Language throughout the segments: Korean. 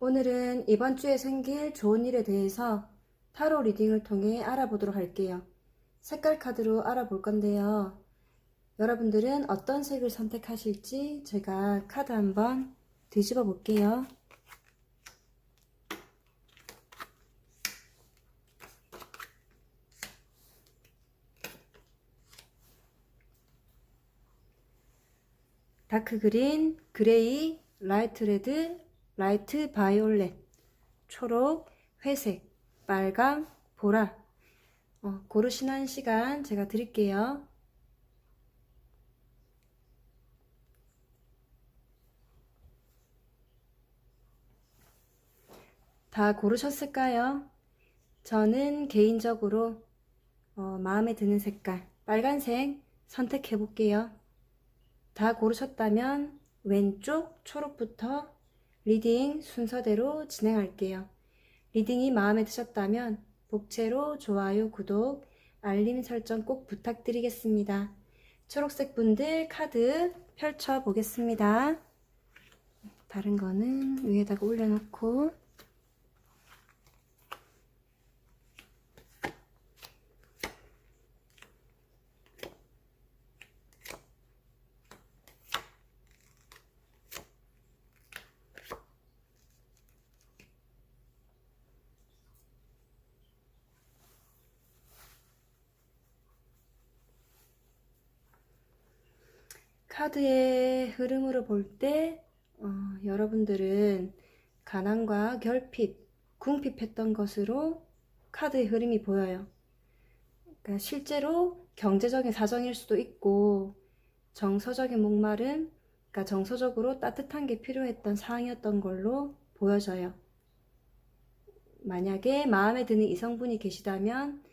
오늘은 이번 주에 생길 좋은 일에 대해서 타로 리딩을 통해 알아보도록 할게요. 색깔 카드로 알아볼 건데요. 여러분들은 어떤 색을 선택하실지 제가 카드 한번 뒤집어 볼게요. 다크 그린, 그레이, 라이트 레드, 라이트 바이올렛, 초록, 회색, 빨강, 보라. 고르시는 시간 제가 드릴게요. 다 고르셨을까요? 저는 개인적으로 마음에 드는 색깔 빨간색 선택해 볼게요. 다 고르셨다면 왼쪽 초록부터 리딩 순서대로 진행할게요. 리딩이 마음에 드셨다면 복채로 좋아요, 구독, 알림 설정 꼭 부탁드리겠습니다. 초록색 분들 카드 펼쳐 보겠습니다. 다른 거는 위에다가 올려놓고 카드의 흐름으로 볼 때 여러분들은 가난과 결핍, 궁핍했던 것으로 카드의 흐름이 보여요. 그러니까 실제로 경제적인 사정일 수도 있고 정서적인 목마름, 그러니까 정서적으로 따뜻한 게 필요했던 상황이었던 걸로 보여져요. 만약에 마음에 드는 이성분이 계시다면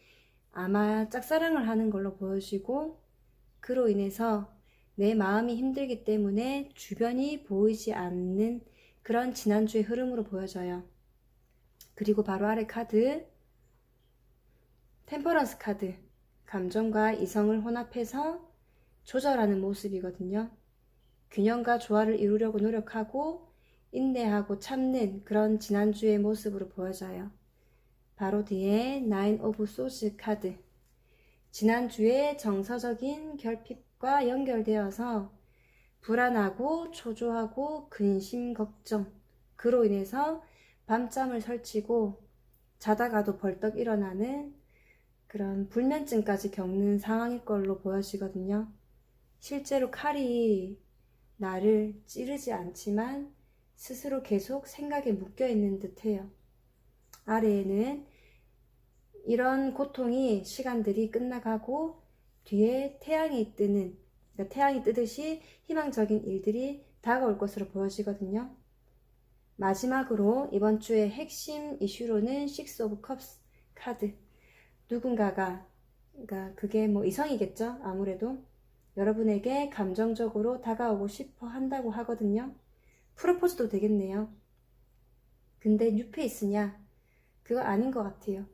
아마 짝사랑을 하는 걸로 보여지고 그로 인해서 내 마음이 힘들기 때문에 주변이 보이지 않는 그런 지난주의 흐름으로 보여져요. 그리고 바로 아래 카드 템퍼런스 카드, 감정과 이성을 혼합해서 조절하는 모습이거든요. 균형과 조화를 이루려고 노력하고 인내하고 참는 그런 지난주의 모습으로 보여져요. 바로 뒤에 나인 오브 소스 카드, 지난주에 정서적인 결핍과 연결되어서 불안하고 초조하고 근심 걱정, 그로 인해서 밤잠을 설치고 자다가도 벌떡 일어나는 그런 불면증까지 겪는 상황일 걸로 보여지거든요. 실제로 칼이 나를 찌르지 않지만 스스로 계속 생각에 묶여 있는 듯해요. 아래에는 이런 고통이 시간들이 끝나가고 뒤에 태양이 뜨는, 그러니까 태양이 뜨듯이 희망적인 일들이 다가올 것으로 보여지거든요. 마지막으로 이번 주의 핵심 이슈로는 식스 오브 컵스 카드, 누군가가, 그러니까 그게 뭐 이성이겠죠. 아무래도 여러분에게 감정적으로 다가오고 싶어 한다고 하거든요. 프로포즈도 되겠네요. 근데 뉴페이스냐? 그거 아닌 것 같아요.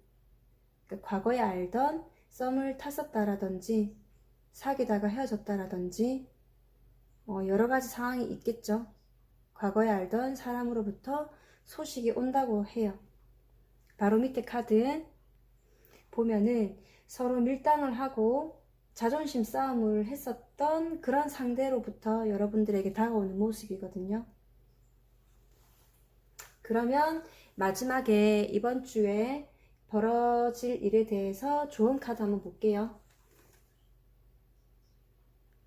그러니까 과거에 알던 썸을 탔었다라든지 사귀다가 헤어졌다라든지 여러 가지 상황이 있겠죠. 과거에 알던 사람으로부터 소식이 온다고 해요. 바로 밑에 카드 보면은 서로 밀당을 하고 자존심 싸움을 했었던 그런 상대로부터 여러분들에게 다가오는 모습이거든요. 그러면 마지막에 이번 주에 벌어질 일에 대해서 좋은 카드 한번 볼게요.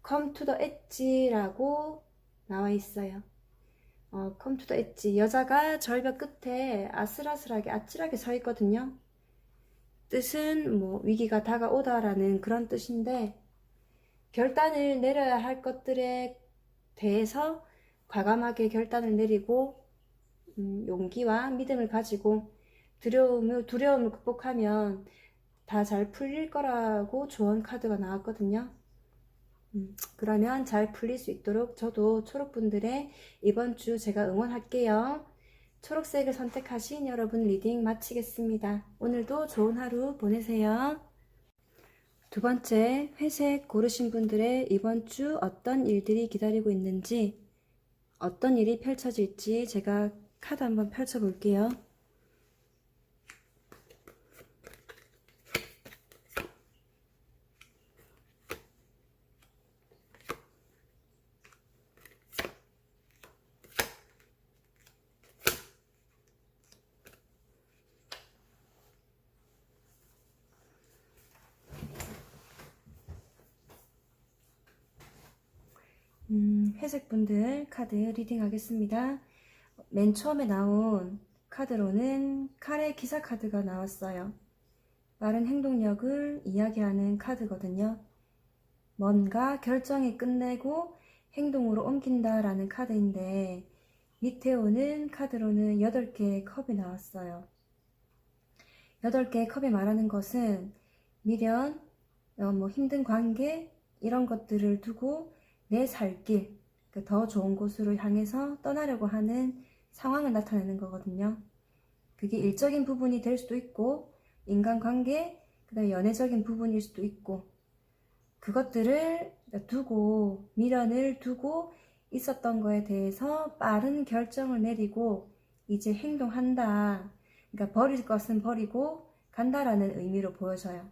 Come to the edge라고 나와 있어요. Come to the edge. 여자가 절벽 끝에 아슬아슬하게 아찔하게 서 있거든요. 뜻은 뭐 위기가 다가오다라는 그런 뜻인데 결단을 내려야 할 것들에 대해서 과감하게 결단을 내리고 용기와 믿음을 가지고 두려움을 극복하면 다 잘 풀릴 거라고 조언 카드가 나왔거든요. 그러면 잘 풀릴 수 있도록 저도 초록분들의 이번 주 제가 응원할게요. 초록색을 선택하신 여러분 리딩 마치겠습니다. 오늘도 좋은 하루 보내세요. 두 번째, 회색 고르신 분들의 이번 주 어떤 일들이 기다리고 있는지, 어떤 일이 펼쳐질지 제가 카드 한번 펼쳐 볼게요. 회색 분들 카드 리딩 하겠습니다. 맨 처음에 나온 카드로는 칼의 기사 카드가 나왔어요. 빠른 행동력을 이야기하는 카드거든요. 뭔가 결정이 끝내고 행동으로 옮긴다라는 카드인데 밑에 오는 카드로는 8개의 컵이 나왔어요. 8개의 컵이 말하는 것은 미련, 힘든 관계 이런 것들을 두고 내 살 길, 더 좋은 곳으로 향해서 떠나려고 하는 상황을 나타내는 거거든요. 그게 일적인 부분이 될 수도 있고 인간관계, 그다음에 연애적인 부분일 수도 있고 그것들을 두고 미련을 두고 있었던 거에 대해서 빠른 결정을 내리고 이제 행동한다. 그러니까 버릴 것은 버리고 간다라는 의미로 보여져요.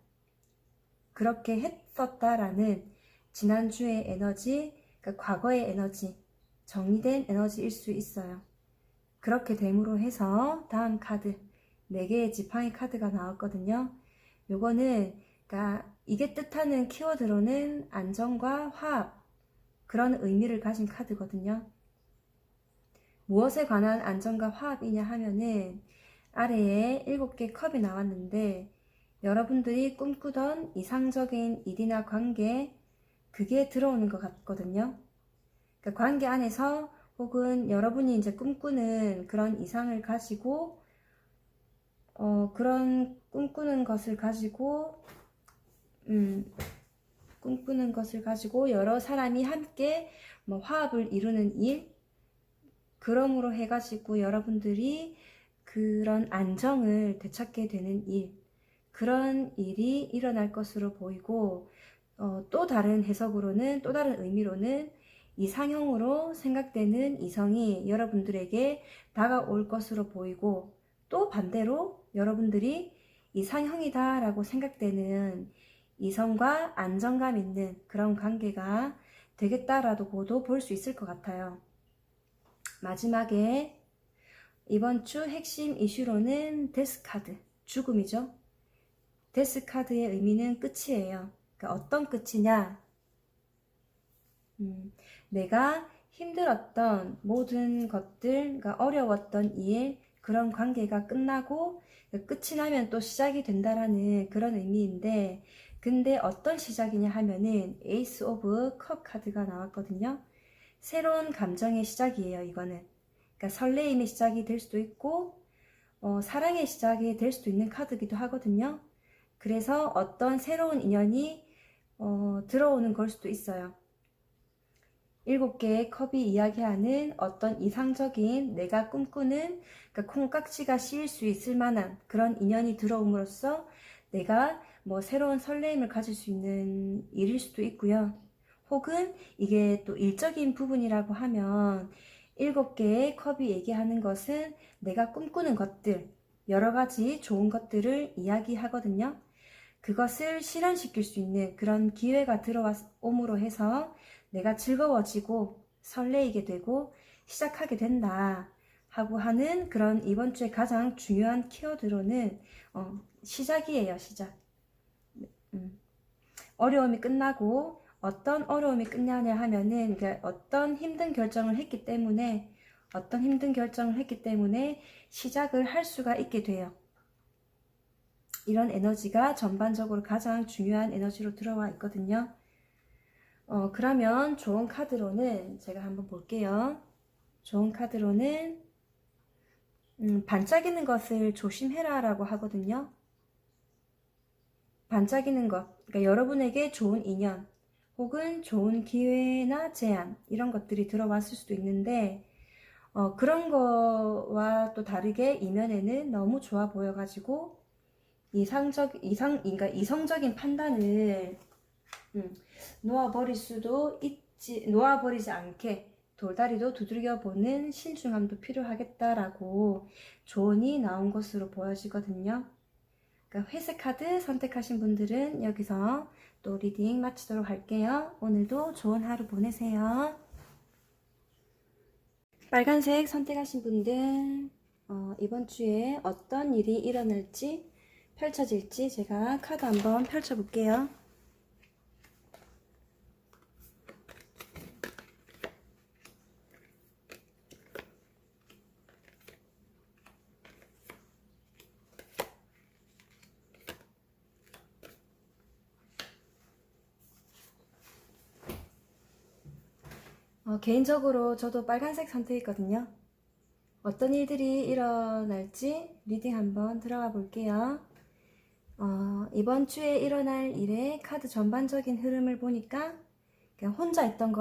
그렇게 했었다라는 지난주의 에너지, 그러니까 과거의 에너지, 정리된 에너지일 수 있어요. 그렇게 됨으로 해서 다음 카드 4개의 지팡이 카드가 나왔거든요. 요거는 그러니까 이게 뜻하는 키워드로는 안정과 화합 그런 의미를 가진 카드거든요. 무엇에 관한 안정과 화합이냐 하면은 아래에 7개 컵이 나왔는데 여러분들이 꿈꾸던 이상적인 일이나 관계 그게 들어오는 것 같거든요. 그러니까 관계 안에서 혹은 여러분이 이제 꿈꾸는 그런 이상을 가지고 그런 꿈꾸는 것을 가지고 여러 사람이 함께 화합을 이루는 일 그러므로 해가지고 여러분들이 그런 안정을 되찾게 되는 일 그런 일이 일어날 것으로 보이고 또 다른 해석으로는 또 다른 의미로는 이상형으로 생각되는 이성이 여러분들에게 다가올 것으로 보이고 또 반대로 여러분들이 이상형이다 라고 생각되는 이성과 안정감 있는 그런 관계가 되겠다라고도 볼 수 있을 것 같아요. 마지막에 이번 주 핵심 이슈로는 데스 카드, 죽음이죠. 데스 카드의 의미는 끝이에요. 그러니까 어떤 끝이냐? 내가 힘들었던 모든 것들, 그러니까 어려웠던 일, 그런 관계가 끝나고 끝이 나면 또 시작이 된다라는 그런 의미인데 근데 어떤 시작이냐 하면은 에이스 오브 컵 카드가 나왔거든요. 새로운 감정의 시작이에요. 이거는 그러니까 설레임의 시작이 될 수도 있고 사랑의 시작이 될 수도 있는 카드기도 하거든요. 그래서 어떤 새로운 인연이 들어오는 걸 수도 있어요. 7개의 컵이 이야기하는 어떤 이상적인 내가 꿈꾸는 그러니까 콩깍지가 씌일 수 있을 만한 그런 인연이 들어옴으로써 내가 새로운 설레임을 가질 수 있는 일일 수도 있고요. 혹은 이게 또 일적인 부분이라고 하면 7개의 컵이 얘기하는 것은 내가 꿈꾸는 것들 여러 가지 좋은 것들을 이야기하거든요. 그것을 실현시킬 수 있는 그런 기회가 들어옴으로 해서 내가 즐거워지고 설레이게 되고 시작하게 된다 하고 하는 그런 이번 주에 가장 중요한 키워드로는 시작이에요. 시작. 어려움이 끝나고 어떤 어려움이 끝나냐 하면은 어떤 힘든 결정을 했기 때문에 시작을 할 수가 있게 돼요. 이런 에너지가 전반적으로 가장 중요한 에너지로 들어와 있거든요. 그러면 좋은 카드로는 제가 한번 볼게요. 좋은 카드로는 반짝이는 것을 조심해라 라고 하거든요. 반짝이는 것, 그러니까 여러분에게 좋은 인연 혹은 좋은 기회나 제안 이런 것들이 들어왔을 수도 있는데 그런 거와 또 다르게 이면에는 너무 좋아 보여가지고 그러니까 이성적인 판단을 놓아버리지 않게 돌다리도 두들겨보는 신중함도 필요하겠다라고 조언이 나온 것으로 보여지거든요. 그러니까 회색 카드 선택하신 분들은 여기서 또 리딩 마치도록 할게요. 오늘도 좋은 하루 보내세요. 빨간색 선택하신 분들 이번 주에 어떤 일이 일어날지 펼쳐질지 제가 카드 한번 펼쳐볼게요. 개인적으로 저도 빨간색 선택했거든요. 어떤 일들이 일어날지 리딩 한번 들어가 볼게요. 이번 주에 일어날 일의 카드 전반적인 흐름을 보니까 그냥 혼자 있던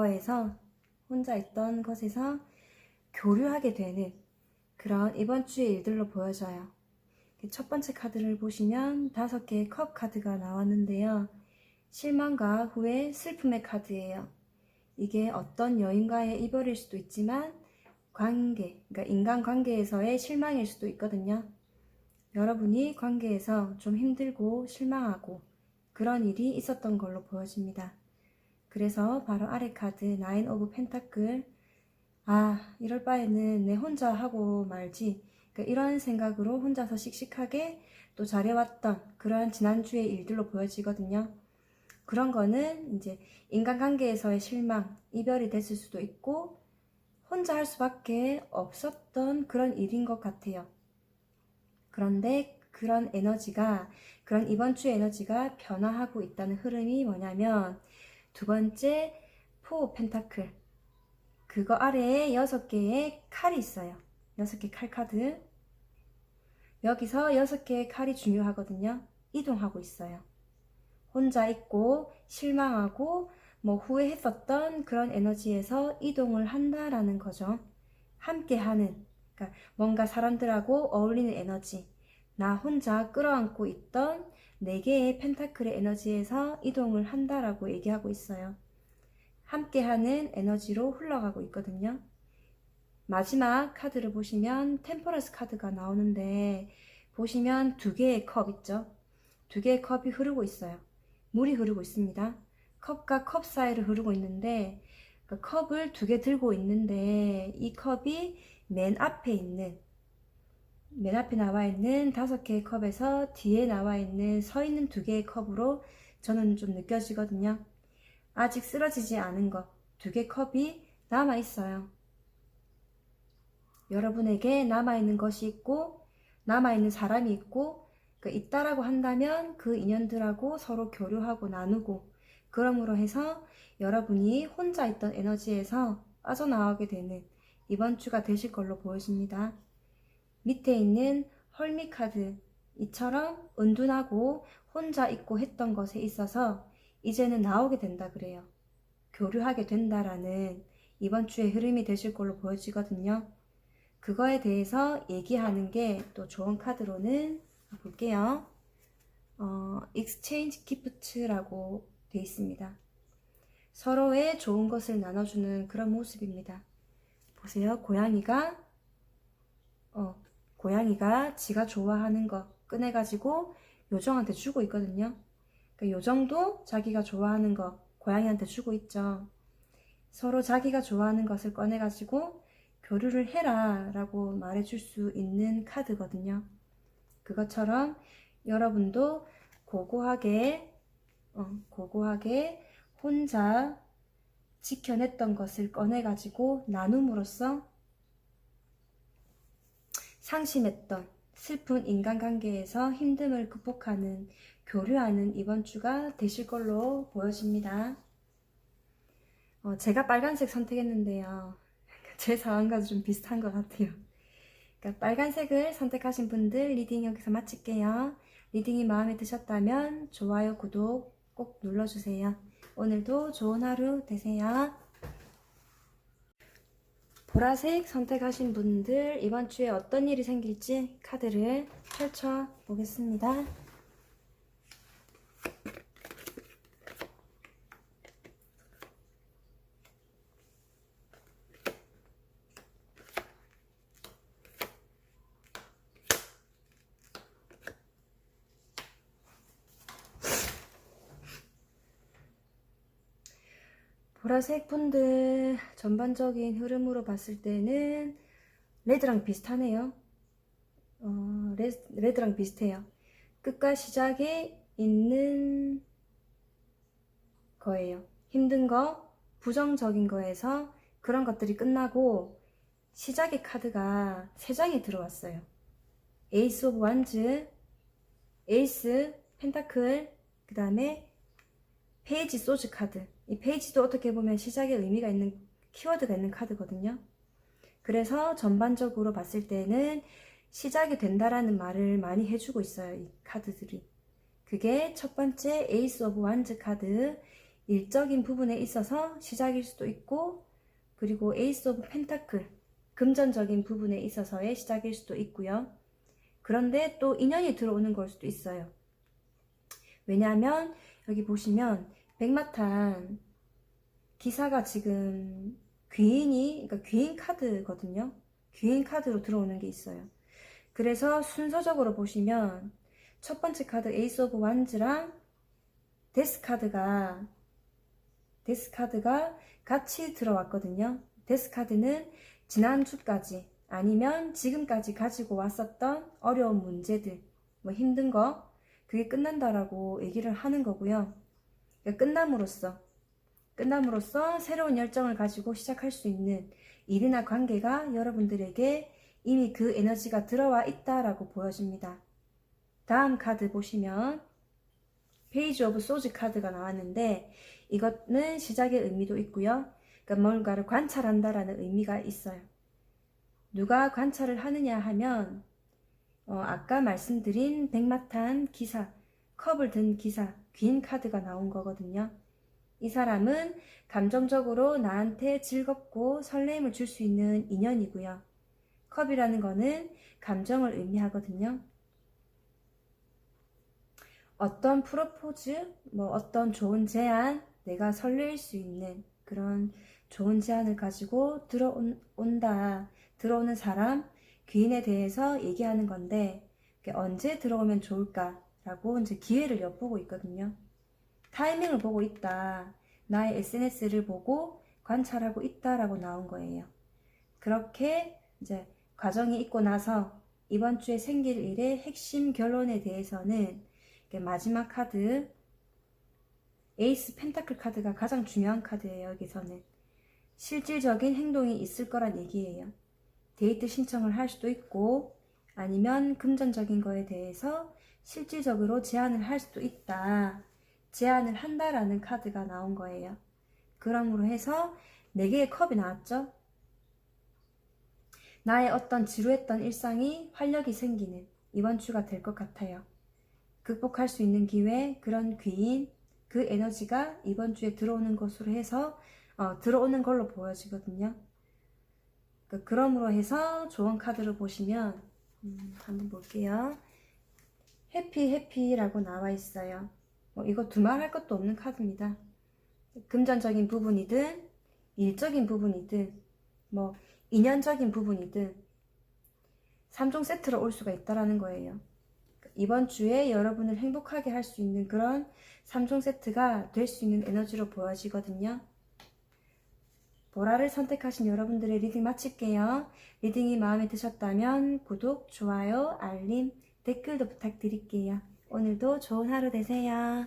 것에서 교류하게 되는 그런 이번 주의 일들로 보여져요. 첫 번째 카드를 보시면 5개의 컵 카드가 나왔는데요. 실망과 후회, 슬픔의 카드예요. 이게 어떤 여인과의 이별일 수도 있지만 그러니까 인간관계에서의 실망일 수도 있거든요. 여러분이 관계에서 좀 힘들고 실망하고 그런 일이 있었던 걸로 보여집니다. 그래서 바로 아래 카드 나인 오브 펜타클, 이럴 바에는 내 혼자 하고 말지, 그러니까 이런 생각으로 혼자서 씩씩하게 또 잘해왔던 그런 지난주의 일들로 보여지거든요. 그런 거는 이제 인간관계에서의 실망, 이별이 됐을 수도 있고 혼자 할 수밖에 없었던 그런 일인 것 같아요. 그런데 그런 이번 주의 에너지가 변화하고 있다는 흐름이 뭐냐면 두 번째 포 펜타클, 그거 아래에 6개의 칼이 있어요. 6개 칼 카드. 여기서 6개의 칼이 중요하거든요. 이동하고 있어요. 혼자 있고 실망하고 후회했었던 그런 에너지에서 이동을 한다라는 거죠. 함께하는, 그러니까 뭔가 사람들하고 어울리는 에너지, 나 혼자 끌어안고 있던 4개의 펜타클의 에너지에서 이동을 한다라고 얘기하고 있어요. 함께하는 에너지로 흘러가고 있거든요. 마지막 카드를 보시면 템퍼런스 카드가 나오는데 보시면 2개의 컵 있죠. 2개의 컵이 흐르고 있어요. 물이 흐르고 있습니다. 컵과 컵 사이를 흐르고 있는데 그 컵을 2개 들고 있는데 이 컵이 맨 앞에 나와 있는 5개의 컵에서 뒤에 나와 있는 서 있는 2개의 컵으로 저는 좀 느껴지거든요. 아직 쓰러지지 않은 것 2개 컵이 남아 있어요. 여러분에게 남아있는 것이 있고 남아있는 사람이 있고 있다라고 한다면 그 인연들하고 서로 교류하고 나누고 그럼으로 해서 여러분이 혼자 있던 에너지에서 빠져나오게 되는 이번 주가 되실 걸로 보여집니다. 밑에 있는 헐미 카드, 이처럼 은둔하고 혼자 있고 했던 것에 있어서 이제는 나오게 된다 그래요. 교류하게 된다라는 이번 주의 흐름이 되실 걸로 보여지거든요. 그거에 대해서 얘기하는 게 또 좋은 카드로는 볼게요. Exchange Gift라고 되어 있습니다. 서로의 좋은 것을 나눠주는 그런 모습입니다. 보세요. 고양이가 지가 좋아하는 거 꺼내가지고 요정한테 주고 있거든요. 그러니까 요정도 자기가 좋아하는 거 고양이한테 주고 있죠. 서로 자기가 좋아하는 것을 꺼내가지고 교류를 해라 라고 말해줄 수 있는 카드거든요. 그것처럼 여러분도 고고하게 혼자 지켜냈던 것을 꺼내가지고 나눔으로써 상심했던 슬픈 인간관계에서 힘듦을 극복하는, 교류하는 이번 주가 되실 걸로 보여집니다. 제가 빨간색 선택했는데요. 제 상황과 좀 비슷한 것 같아요. 그러니까 빨간색을 선택하신 분들 리딩 여기서 마칠게요. 리딩이 마음에 드셨다면 좋아요, 구독 꼭 눌러주세요. 오늘도 좋은 하루 되세요. 보라색 선택하신 분들 이번 주에 어떤 일이 생길지 카드를 펼쳐 보겠습니다. 보라색 분들 전반적인 흐름으로 봤을 때는 레드랑 비슷하네요. 레드랑 비슷해요. 끝과 시작에 있는 거예요. 힘든 거, 부정적인 거에서 그런 것들이 끝나고 시작의 카드가 3장이 들어왔어요. 에이스 오브 완즈, 에이스, 펜타클, 그 다음에 페이지 소즈 카드. 이 페이지도 어떻게 보면 시작에 의미가 있는 키워드가 있는 카드거든요. 그래서 전반적으로 봤을 때는 시작이 된다라는 말을 많이 해주고 있어요. 이 카드들이. 그게 첫 번째 에이스 오브 완즈 카드, 일적인 부분에 있어서 시작일 수도 있고, 그리고 에이스 오브 펜타클, 금전적인 부분에 있어서의 시작일 수도 있고요. 그런데 또 인연이 들어오는 걸 수도 있어요. 왜냐하면 여기 보시면 백마탄 기사가 지금 그러니까 귀인 카드거든요. 귀인 카드로 들어오는 게 있어요. 그래서 순서적으로 보시면 첫 번째 카드 에이스 오브 완즈랑 데스 카드가 같이 들어왔거든요. 데스 카드는 지난주까지 아니면 지금까지 가지고 왔었던 어려운 문제들, 뭐 힘든 거, 그게 끝난다라고 얘기를 하는 거고요. 그러니까 끝남으로써 새로운 열정을 가지고 시작할 수 있는 일이나 관계가 여러분들에게 이미 그 에너지가 들어와 있다라고 보여집니다. 다음 카드 보시면 페이지 오브 소즈 카드가 나왔는데 이거는 시작의 의미도 있고요. 그러니까 뭔가를 관찰한다라는 의미가 있어요. 누가 관찰을 하느냐 하면 아까 말씀드린 백마탄 기사, 컵을 든 기사, 귀인 카드가 나온 거거든요. 이 사람은 감정적으로 나한테 즐겁고 설레임을 줄 수 있는 인연이고요. 컵이라는 거는 감정을 의미하거든요. 어떤 프로포즈, 뭐 어떤 좋은 제안, 내가 설레일 수 있는 그런 좋은 제안을 가지고 들어오는 사람, 귀인에 대해서 얘기하는 건데 언제 들어오면 좋을까라고 이제 기회를 엿보고 있거든요. 타이밍을 보고 있다. 나의 SNS를 보고 관찰하고 있다라고 나온 거예요. 그렇게 이제 과정이 있고 나서 이번 주에 생길 일의 핵심 결론에 대해서는 마지막 카드 에이스 펜타클 카드가 가장 중요한 카드예요. 여기서는 실질적인 행동이 있을 거란 얘기예요. 데이트 신청을 할 수도 있고 아니면 금전적인 거에 대해서 실질적으로 제안을 할 수도 있다. 제안을 한다라는 카드가 나온 거예요. 그러므로 해서 4개의 컵이 나왔죠. 나의 어떤 지루했던 일상이 활력이 생기는 이번 주가 될 것 같아요. 극복할 수 있는 기회, 그런 귀인, 그 에너지가 이번 주에 들어오는 것으로 해서 들어오는 걸로 보여지거든요. 그러므로 해서 좋은 카드를 보시면 한번 볼게요. 해피라고 나와 있어요. 이거 두말할 것도 없는 카드입니다. 금전적인 부분이든 일적인 부분이든 뭐 인연적인 부분이든 3종 세트로 올 수가 있다라는 거예요. 이번 주에 여러분을 행복하게 할 수 있는 그런 3종 세트가 될 수 있는 에너지로 보여지거든요. 보라를 선택하신 여러분들의 리딩 마칠게요. 리딩이 마음에 드셨다면 구독, 좋아요, 알림, 댓글도 부탁드릴게요. 오늘도 좋은 하루 되세요.